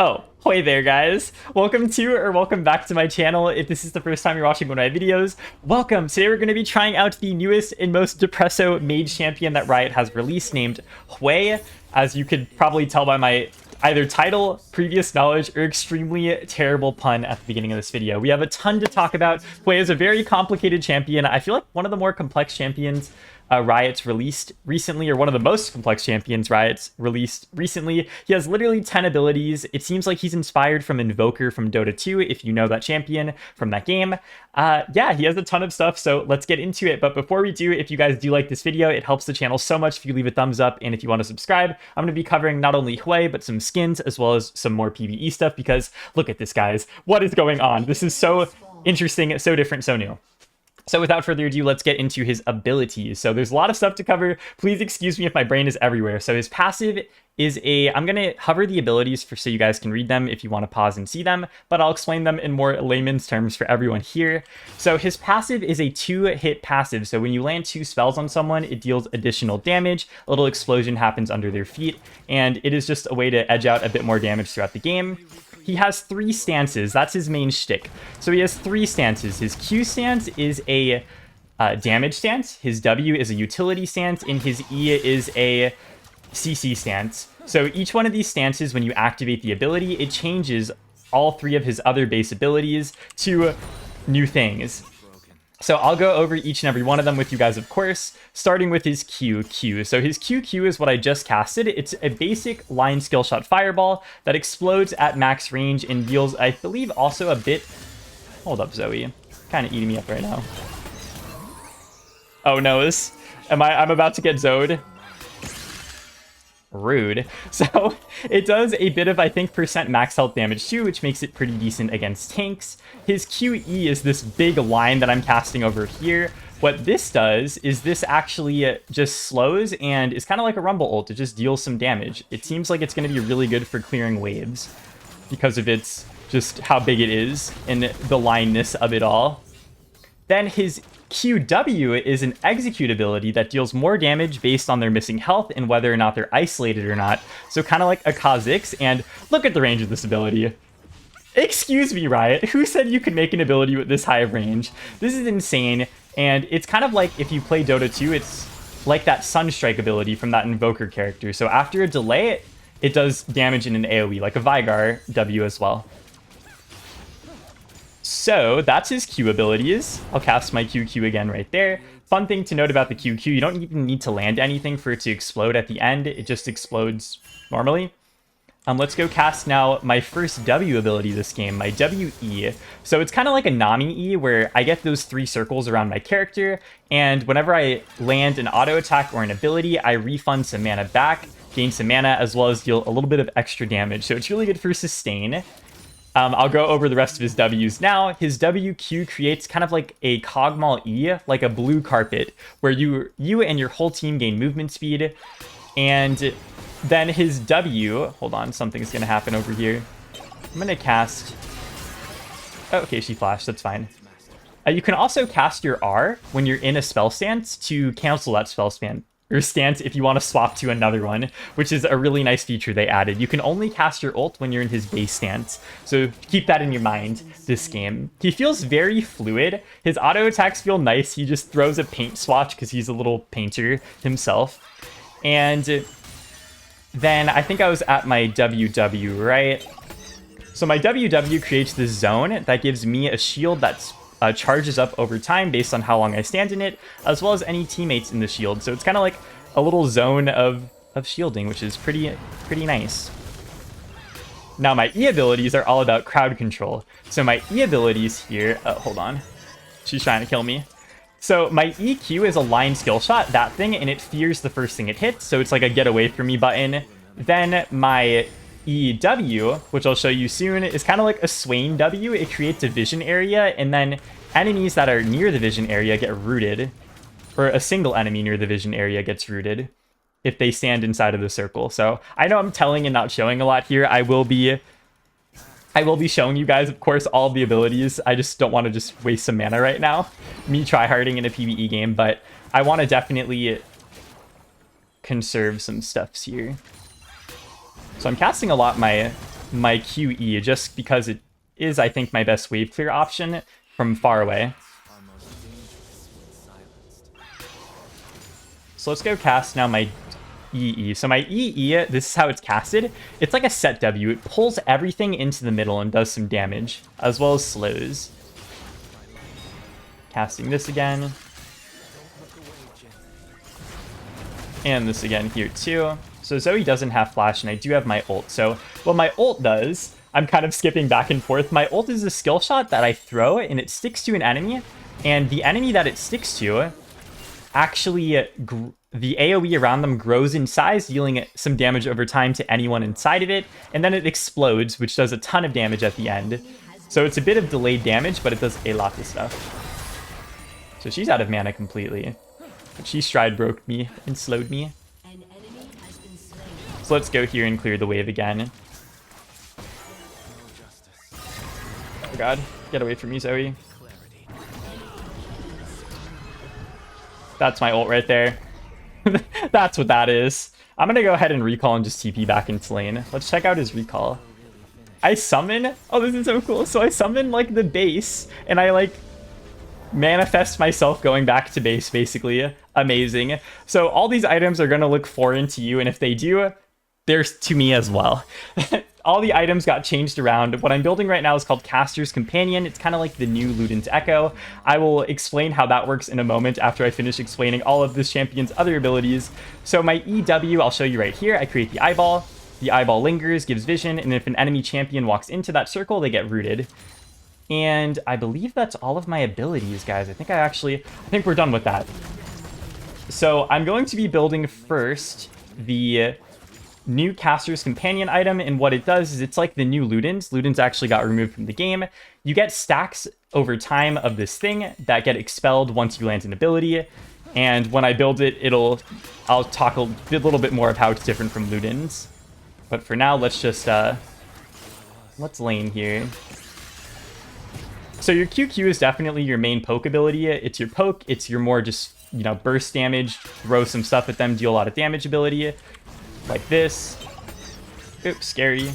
Oh, hey there guys. Welcome back to my channel. If this is the first time you're watching one of my videos, welcome. Today we're going to be trying out the newest and most depresso mage champion that Riot has released named HWEI. As you could probably tell by my either title, previous knowledge, or extremely terrible pun at the beginning of this video. We have a ton to talk about. HWEI is a very complicated champion. I feel like one of the more complex champions Riot's released recently, or one of the most complex champions Riot's released recently. He has literally 10 abilities. It seems like he's inspired from Invoker from Dota 2, if you know that champion from that game. Yeah, he has a ton of stuff, so let's get into it. But before we do, if you guys do like this video, it helps the channel so much if you leave a thumbs up, and if you want to subscribe. I'm going to be covering not only HWEI, but some skins, as well as some more PvE stuff, because look at this, guys. What is going on? This is so interesting, so different, so new. So without further ado, let's get into his abilities. So there's a lot of stuff to cover. Please excuse me if my brain is everywhere. So his passive is I'm going to hover the abilities so you guys can read them if you want to pause and see them, but I'll explain them in more layman's terms for everyone here. So his passive is a 2-hit passive. So when you land 2 spells on someone, it deals additional damage. A little explosion happens under their feet, and it is just a way to edge out a bit more damage throughout the game. He has 3 stances. That's his main shtick. So he has 3 stances. His Q stance is a damage stance. His W is a utility stance. And his E is a CC stance. So each one of these stances, when you activate the ability, it changes all 3 of his other base abilities to new things. So I'll go over each and every one of them with you guys, of course, starting with his QQ. So his QQ is what I just casted. It's a basic line skill shot fireball that explodes at max range and deals, I believe, also a bit... Hold up, Zoe. Kind of eating me up right now. Oh no, I'm about to get Zoed. Rude. So it does a bit of, I think, percent max health damage too, which makes it pretty decent against tanks. His QE is this big line that I'm casting over here. What this does is this actually just slows and is kind of like a rumble ult. It just deals some damage. It seems like it's going to be really good for clearing waves because of its just how big it is and the lineness of it all. Then his QW is an execute ability that deals more damage based on their missing health and whether or not they're isolated or not. So kind of like a Kha'Zix, and look at the range of this ability. Excuse me, Riot, who said you could make an ability with this high of range? This is insane, and it's kind of like if you play Dota 2, it's like that Sunstrike ability from that Invoker character. So after a delay, it does damage in an AoE, like a Veigar W as well. So that's his Q abilities. I'll cast my QQ again right there. Fun thing to note about the QQ, you don't even need to land anything for it to explode at the end. It just explodes normally. Let's go cast now my first W ability this game, my WE. So it's kind of like a Nami E, where I get those 3 circles around my character, and whenever I land an auto attack or an ability, I refund some mana back, gain some mana, as well as deal a little bit of extra damage. So it's really good for sustain. I'll go over the rest of his W's now. His WQ creates kind of like a Kog'Maw E, like a blue carpet, where you and your whole team gain movement speed. And then his W, hold on, something's going to happen over here. I'm going to cast... Oh, okay, she flashed, that's fine. You can also cast your R when you're in a spell stance to cancel that spell stance if you want to swap to another one, which is a really nice feature they added. You can only cast your ult when you're in his base stance, so keep that in your mind this game. He feels very fluid. His auto attacks feel nice. He just throws a paint swatch because he's a little painter himself. And then I think I was at my WW, right? So my WW creates this zone that gives me a shield that's charges up over time based on how long I stand in it, as well as any teammates in the shield. So it's kind of like a little zone of shielding, which is pretty nice. Now my E abilities are all about crowd control. So my E abilities here, hold on, she's trying to kill me. So my EQ is a line skill shot, that thing, and it fears the first thing it hits. So it's like a get away from me button. Then my EW, which I'll show you soon, is kind of like a Swain W. It creates a vision area, and then enemies that are near the vision area get rooted, or a single enemy near the vision area gets rooted if they stand inside of the circle. So I know I'm telling and not showing a lot here. I will be showing you guys, of course, all of the abilities. I just don't want to just waste some mana right now, me tryharding in a PvE game, but I want to definitely conserve some stuffs here. So I'm casting a lot my my QE just because it is, I think, my best wave clear option from far away. So let's go cast now my EE. So my EE, this is how it's casted. It's like a set W. It pulls everything into the middle and does some damage, as well as slows. Casting this again. And this again here too. So Zoe doesn't have flash, and I do have my ult. So what my ult does, I'm kind of skipping back and forth. My ult is a skill shot that I throw, and it sticks to an enemy. And the enemy that it sticks to, actually, the AoE around them grows in size, dealing some damage over time to anyone inside of it. And then it explodes, which does a ton of damage at the end. So it's a bit of delayed damage, but it does a lot of stuff. So she's out of mana completely. She stride broke me and slowed me. So let's go here and clear the wave again. Oh god, get away from me, Zoe. That's my ult right there. That's what that is. I'm gonna go ahead and recall and just TP back into lane. Let's check out his recall. I summon... Oh, this is so cool. So I summon, like, the base, and I, like, manifest myself going back to base, basically. Amazing. So all these items are gonna look foreign to you, and if they do, they're to me as well. All the items got changed around. What I'm building right now is called Caster's Companion. It's kind of like the new Luden's Echo. I will explain how that works in a moment after I finish explaining all of this champion's other abilities. So my EW, I'll show you right here. I create the eyeball. The eyeball lingers, gives vision, and if an enemy champion walks into that circle, they get rooted. And I believe that's all of my abilities, guys. I think we're done with that. So I'm going to be building first the new Caster's Companion item, and what it does is it's like the new Ludens. Ludens actually got removed from the game. You get stacks over time of this thing that get expelled once you land an ability, and when I build it, I'll talk a little bit more of how it's different from Ludens. But for now, let's just let's lane here. So your QQ is definitely your main poke ability. It's your poke, it's your more just, you know, burst damage, throw some stuff at them, deal a lot of damage ability. Like this. Oops, scary.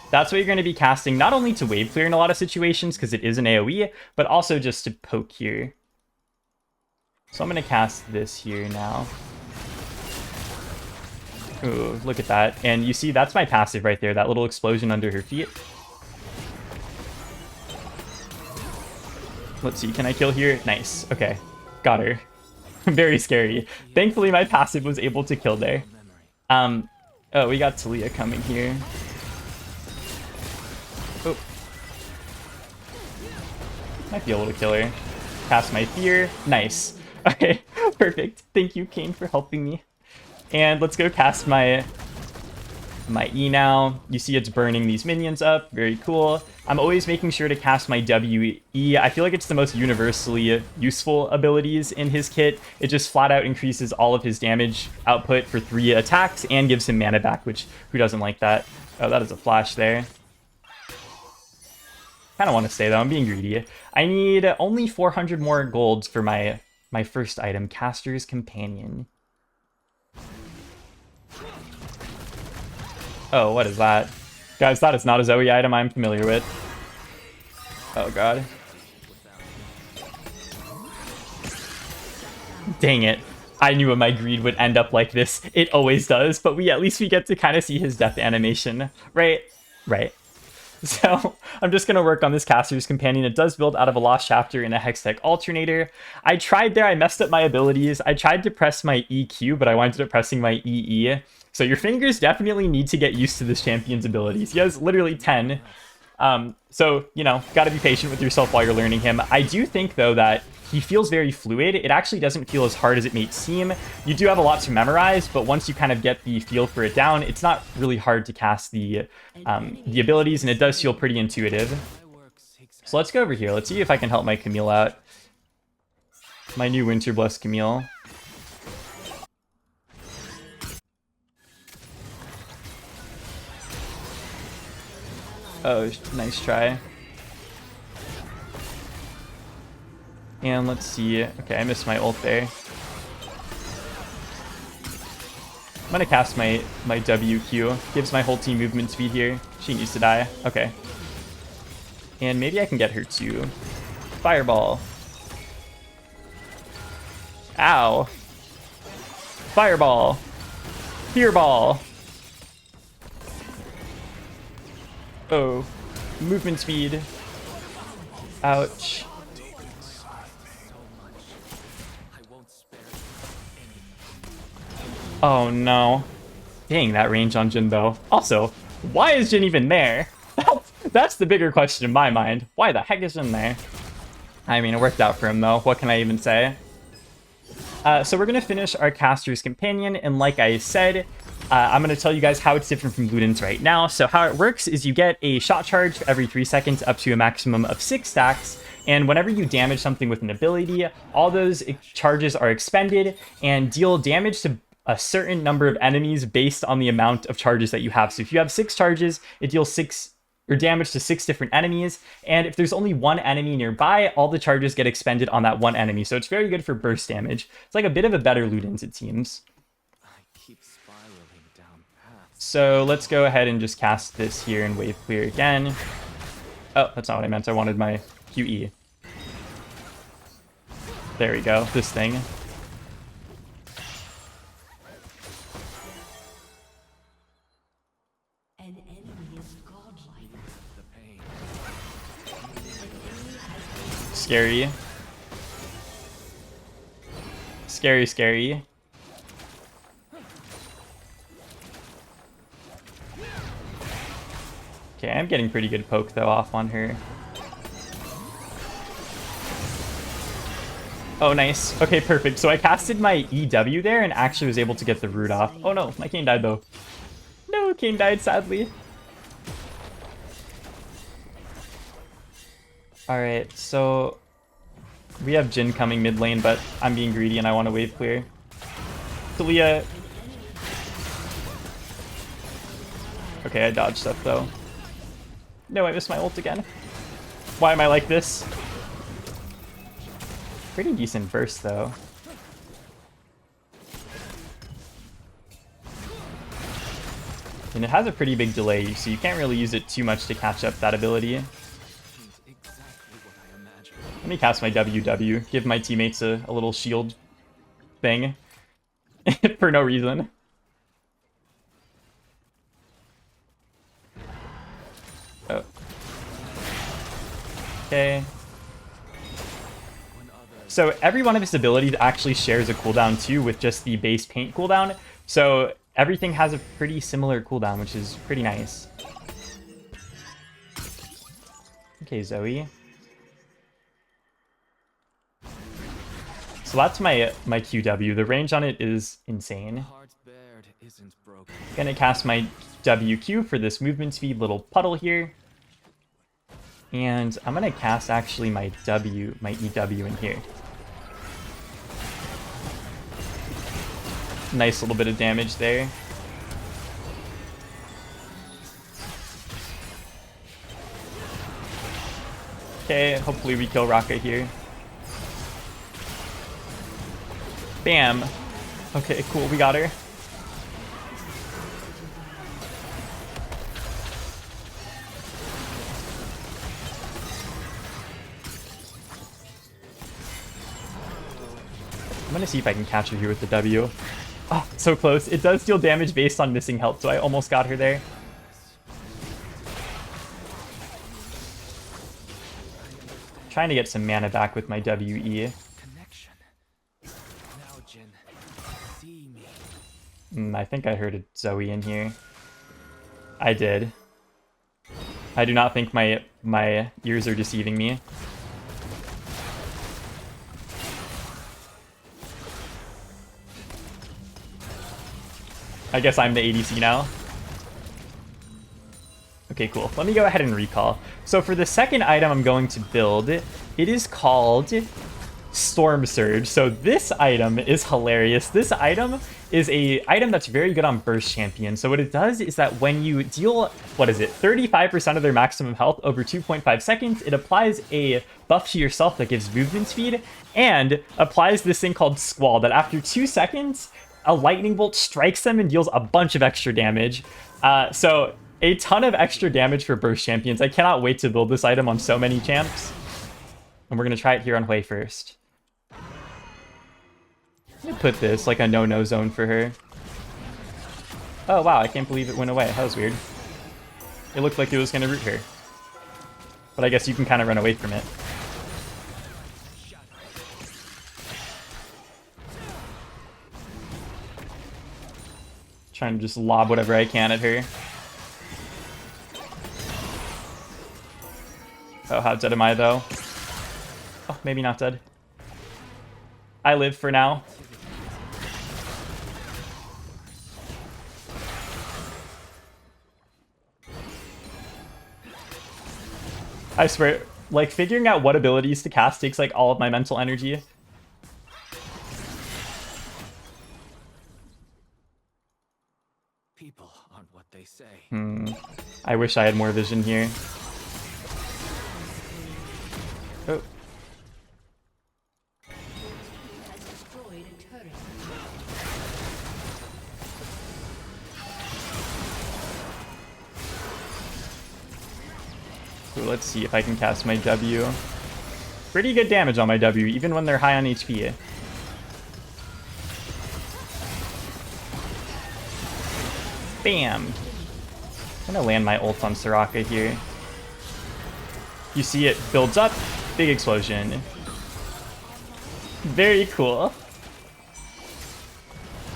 That's what you're going to be casting, not only to wave clear in a lot of situations, because it is an AoE, but also just to poke here. So I'm going to cast this here now. Ooh, look at that. And you see, that's my passive right there, that little explosion under her feet. Let's see, can I kill here? Nice. Okay, got her. Very scary. Thankfully, my passive was able to kill there. Oh, we got Talia coming here. Oh. Might be able to kill her. Cast my fear. Nice. Okay, perfect. Thank you, Kane, for helping me. And let's go cast my E now. You see it's burning these minions up. Very cool. I'm always making sure to cast my WE. I feel like it's the most universally useful abilities in his kit. It just flat out increases all of his damage output for 3 attacks and gives him mana back, which who doesn't like that? Oh, that is a flash there. Kind of want to stay though. I'm being greedy. I need only 400 more golds for my first item, Caster's Companion. Oh, what is that? Guys, that is not a Zoe item I'm familiar with. Oh, God. Dang it. I knew my greed would end up like this. It always does, but at least we get to kind of see his death animation. Right? Right. So I'm just going to work on this Caster's Companion. It does build out of a Lost Chapter and a Hextech Alternator. I tried there. I messed up my abilities. I tried to press my EQ, but I wound up pressing my EE. So your fingers definitely need to get used to this champion's abilities. He has literally 10. So, you know, got to be patient with yourself while you're learning him. I do think, though, that he feels very fluid. It actually doesn't feel as hard as it may seem. You do have a lot to memorize, but once you kind of get the feel for it down, it's not really hard to cast the abilities, and it does feel pretty intuitive. So let's go over here. Let's see if I can help my Camille out. My new Winter Blessed Camille. Oh, nice try. And let's see. Okay, I missed my ult there. gonna cast my WQ. Gives my whole team movement speed here. She needs to die. Okay. And maybe I can get her to Fireball. Ow. Fireball. Fear Ball. Oh. Movement speed. Ouch. Oh no. Dang, that range on Jhin though. Also, why is Jhin even there? That's the bigger question in my mind. Why the heck is Jhin there? I mean, it worked out for him though. What can I even say? So we're going to finish our Caster's Companion, and like I said, I'm going to tell you guys how it's different from Ludens right now. So how it works is you get a shot charge every 3 seconds up to a maximum of 6 stacks, and whenever you damage something with an ability, all those charges are expended and deal damage to a certain number of enemies based on the amount of charges that you have. So if you have 6 charges, it deals 6 or damage to 6 different enemies, and if there's only 1 enemy nearby, all the charges get expended on that 1 enemy, so it's very good for burst damage. It's like a bit of a better Ludens, it seems. So let's go ahead and just cast this here and wave clear again. Oh, that's not what I meant. I wanted my QE. There we go, this thing. Scary. Scary, scary. Okay, I'm getting pretty good poke though off on her. Oh, nice. Okay, perfect. So I casted my EW there and actually was able to get the root off. Oh no, my Kayn died though. No, Kayn died sadly. Alright, so we have Jhin coming mid lane, but I'm being greedy and I want to wave clear. Talia. Okay, I dodged stuff though. No, I missed my ult again. Why am I like this? Pretty decent burst though. And it has a pretty big delay, so you can't really use it too much to catch up that ability. Let me cast my WW, give my teammates a little shield thing for no reason. Oh. Okay. So every one of his abilities actually shares a cooldown too with just the base paint cooldown. So everything has a pretty similar cooldown, which is pretty nice. Okay, Zoe. So that's my QW. The range on it is insane. Gonna cast my WQ for this movement speed little puddle here. And I'm gonna cast actually my EW in here. Nice little bit of damage there. Okay, hopefully we kill Raka here. Bam. Okay, cool, we got her. I'm gonna see if I can catch her here with the W. Oh, so close. It does deal damage based on missing health, so I almost got her there. Trying to get some mana back with my WE. I think I heard a Zoe in here. I did. I do not think my ears are deceiving me. I guess I'm the ADC now. Okay, cool. Let me go ahead and recall. So for the second item I'm going to build, it is called Storm Surge. So this item is hilarious. This item is a item that's very good on burst champions. So what it does is that when you deal, 35% of their maximum health over 2.5 seconds, it applies a buff to yourself that gives movement speed and applies this thing called Squall that after 2 seconds, a lightning bolt strikes them and deals a bunch of extra damage. So a ton of extra damage for burst champions. I cannot wait to build this item on so many champs. And we're going to try it here on HWEI first. Let me put this like a no-no zone for her. Oh, wow, I can't believe it went away. That was weird. It looked like it was going to root her. But I guess you can kind of run away from it. Trying to just lob whatever I can at her. Oh, how dead am I, though? Oh, maybe not dead. I live for now. I swear, like, figuring out what abilities to cast takes, like, all of my mental energy. People aren't what they say. I wish I had more vision here. Oh. So let's see if I can cast my W. Pretty good damage on my W, even when they're high on HP. Bam! I'm gonna land my ult on Soraka here. You see it builds up, big explosion. Very cool.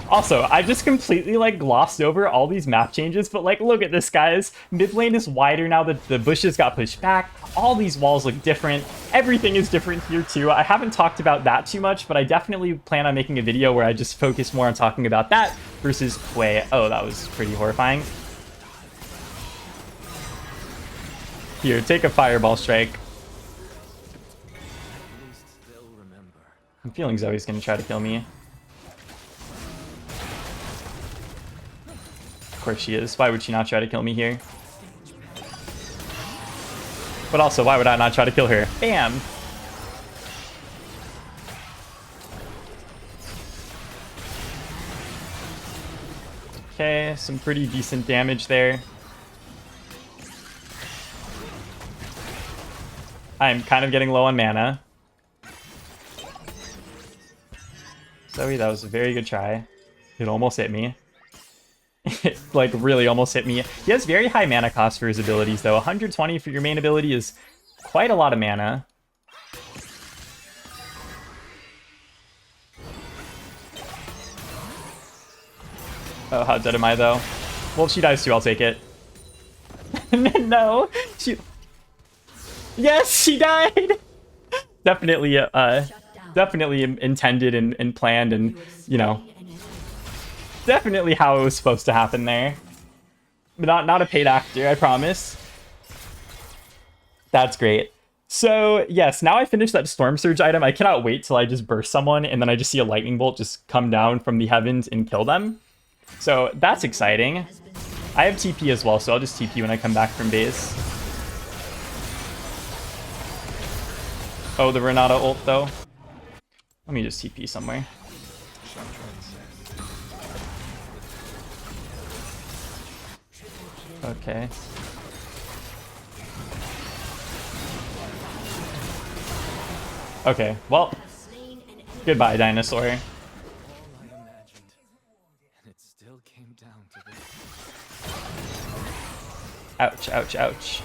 Also, I just completely, like, glossed over all these map changes, but, like, look at this, guys. Mid lane is wider now that the bushes got pushed back. All these walls look different. Everything is different here, too. I haven't talked about that too much, but I definitely plan on making a video where I just focus more on talking about that versus HWEI. Oh, that was pretty horrifying. Here, take a fireball strike. I'm feeling Zoe's gonna try to kill me. Of course she is. Why would she not try to kill me here? But also, why would I not try to kill her? Bam! Okay, some pretty decent damage there. I'm kind of getting low on mana. Zoe, that was a very good try. It almost hit me. It, like, really almost hit me. He has very high mana cost for his abilities, though. 120 for your main ability is quite a lot of mana. Oh, how dead am I, though? Well, if she dies too, I'll take it. No! She... Yes, she died! Definitely, definitely intended and planned and, you know... Definitely how it was supposed to happen there. But not a paid actor, I promise. That's great. So, yes, now I finished that Storm Surge item. I cannot wait till I just burst someone and then I just see a lightning bolt just come down from the heavens and kill them. So, that's exciting. I have TP as well, so I'll just TP when I come back from base. Oh, the Renata ult, though. Let me just TP somewhere. Okay. Okay, well, goodbye, dinosaur. Ouch, ouch, ouch.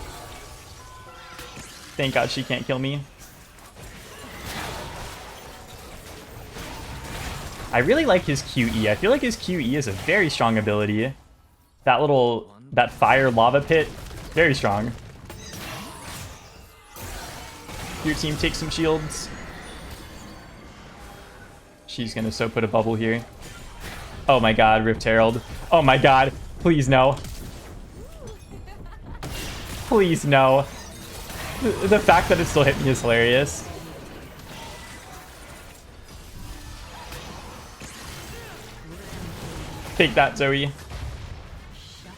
Thank God she can't kill me. I really like his QE. I feel like his QE is a very strong ability. That fire lava pit, very strong. Your team takes some shields. She's gonna so put a bubble here. Oh my God, Rift Herald. Oh my God, please no. Please no. The fact that it still hit me is hilarious. Take that, Zoe.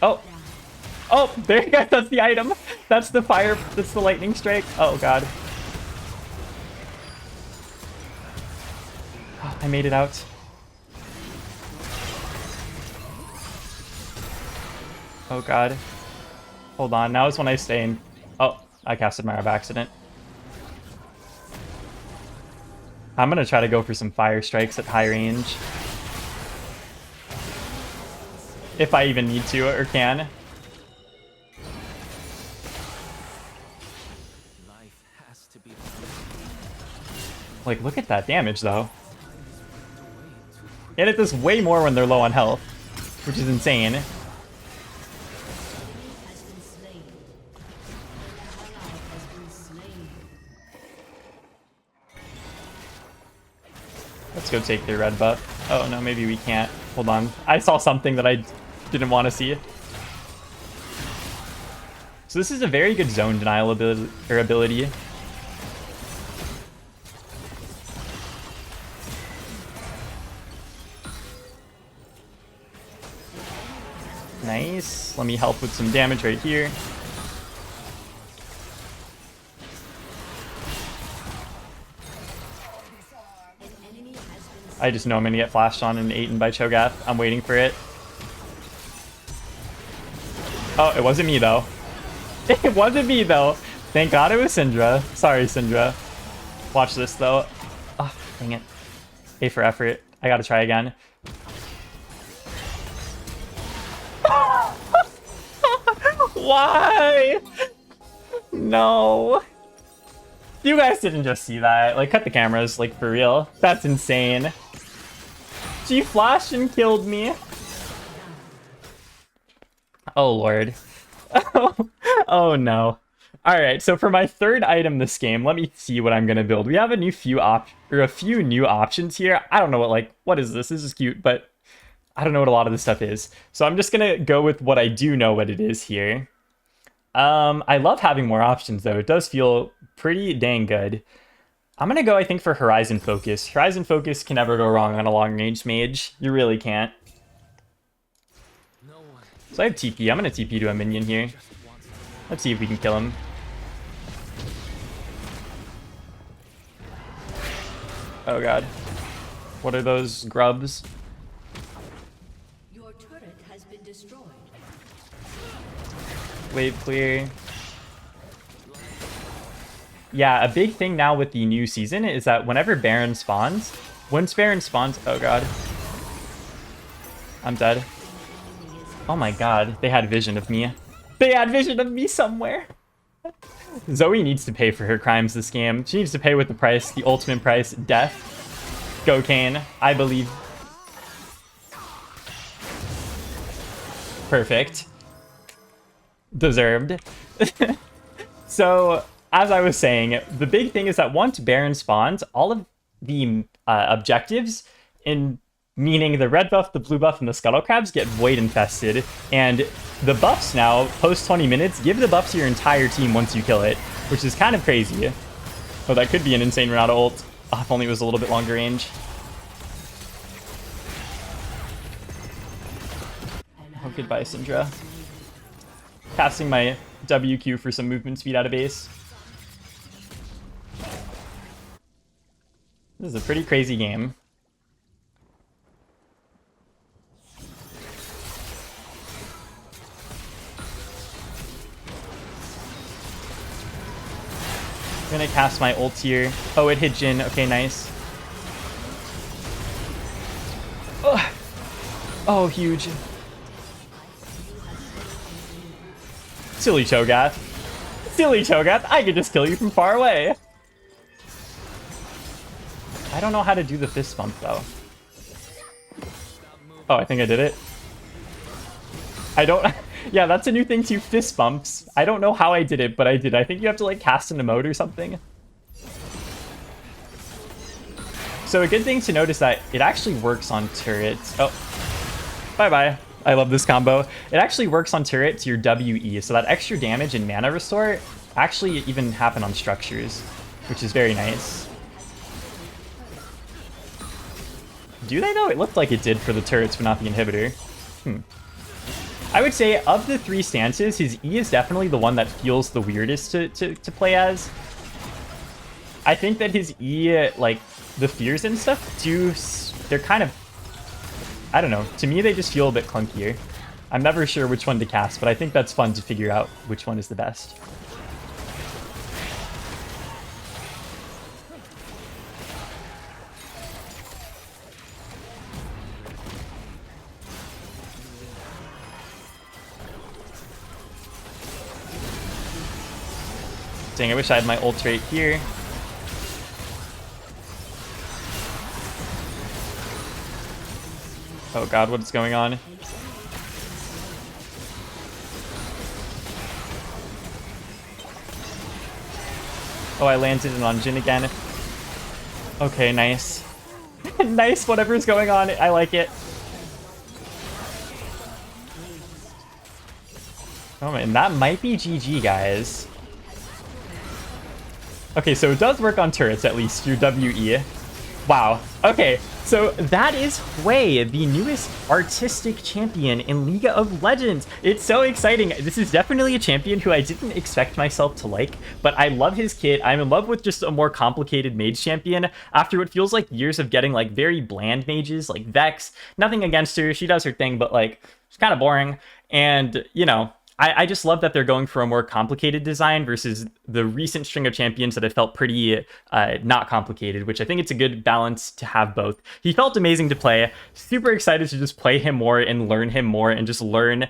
Oh. Oh, there you go. That's the item. That's the fire. That's the lightning strike. Oh, God. Oh, I made it out. Oh god. Hold on, now is when I stay in... Oh, I casted my by accident. I'm gonna try to go for some fire strikes at high range. If I even need to or can. Like, look at that damage, though. And it does way more when they're low on health, which is insane. Let's go take their red buff. Oh, no, maybe we can't. Hold on. I saw something that I didn't want to see. So this is a very good zone denial ability. Nice. Let me help with some damage right here. I just know I'm gonna get flashed on and eaten by Cho'Gath. I'm waiting for it. Oh, it wasn't me though. It wasn't me though. Thank God it was Syndra. Sorry, Syndra. Watch this though. Oh, dang it. A for effort. I gotta try again. Why? No. You guys didn't just see that. Like, cut the cameras, like, for real. That's insane. She flashed and killed me. Oh, Lord. Oh, no. Alright, so for my third item this game, let me see what I'm gonna build. We have a few new options here. I don't know what is this? This is cute, but I don't know what a lot of this stuff is. So I'm just gonna go with what I do know what it is here. I love having more options, though. It does feel pretty dang good. I'm gonna go, I think, for Horizon Focus. Horizon Focus can never go wrong on a long-range mage. You really can't. So I have TP. I'm gonna TP to a minion here. Let's see if we can kill him. Oh god. What are those grubs? Your turret has been destroyed. Wave clear. Yeah, a big thing now with the new season is that whenever Baron spawns, once Baron spawns, oh god. I'm dead. Oh my god, they had vision of me. They had vision of me somewhere. Zoe needs to pay for her crimes this game. She needs to pay with the price, the ultimate price, death. Go Kane, I believe. Perfect. Deserved. So, as I was saying, the big thing is that once Baron spawns, all of the objectives, meaning the red buff, the blue buff, and the scuttle crabs, get void infested. And the buffs now, post 20 minutes, give the buffs to your entire team once you kill it, which is kind of crazy. Oh, that could be an insane Renata ult. Oh, if only it was a little bit longer range. Oh, goodbye, Syndra. Casting my WQ for some movement speed out of base. This is a pretty crazy game. I'm gonna cast my ult here. Oh, it hit Jhin. Okay, nice. Oh, oh huge. Silly Cho'Gath. Silly Cho'Gath. I could just kill you from far away. I don't know how to do the fist bump, though. Oh, I think I did it. I don't... Yeah, that's a new thing too, fist bumps. I don't know how I did it, but I did. I think you have to, like, cast an emote or something. So a good thing to notice that it actually works on turrets. Oh, bye-bye. I love this combo. It actually works on turrets, your WE, so that extra damage and mana restore actually even happen on structures, which is very nice. Do they though? It looked like it did for the turrets, but not the inhibitor. I would say of the three stances, his E is definitely the one that feels the weirdest to play as. I think that his E, like, the fears and stuff, they're kind of, I don't know. To me, they just feel a bit clunkier. I'm never sure which one to cast, but I think that's fun to figure out which one is the best. Dang, I wish I had my ult right here. Oh god, what is going on? Oh, I landed it on Jhin again. Okay, nice. Nice, whatever's going on, I like it. Oh man, that might be GG, guys. Okay, so it does work on turrets, at least, through WE. Wow. Okay, so that is HWEI, the newest artistic champion in League of Legends. It's so exciting. This is definitely a champion who I didn't expect myself to like, but I love his kit. I'm in love with just a more complicated mage champion after what feels like years of getting like very bland mages like Vex. Nothing against her. She does her thing, but like, it's kind of boring. And, you know, I just love that they're going for a more complicated design versus the recent string of champions that have felt pretty not complicated, which I think it's a good balance to have both. He felt amazing to play. Super excited to just play him more and learn him more and just learn,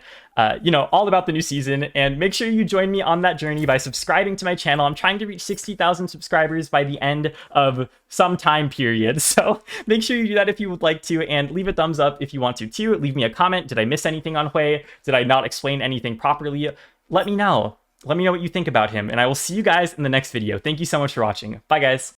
you know, all about the new season. And make sure you join me on that journey by subscribing to my channel. I'm trying to reach 60,000 subscribers by the end of some time period. So make sure you do that if you would like to, and leave a thumbs up if you want to too. Leave me a comment. Did I miss anything on HWEI? Did I not explain anything properly? Let me know. Let me know what you think about him, and I will see you guys in the next video. Thank you so much for watching. Bye, guys.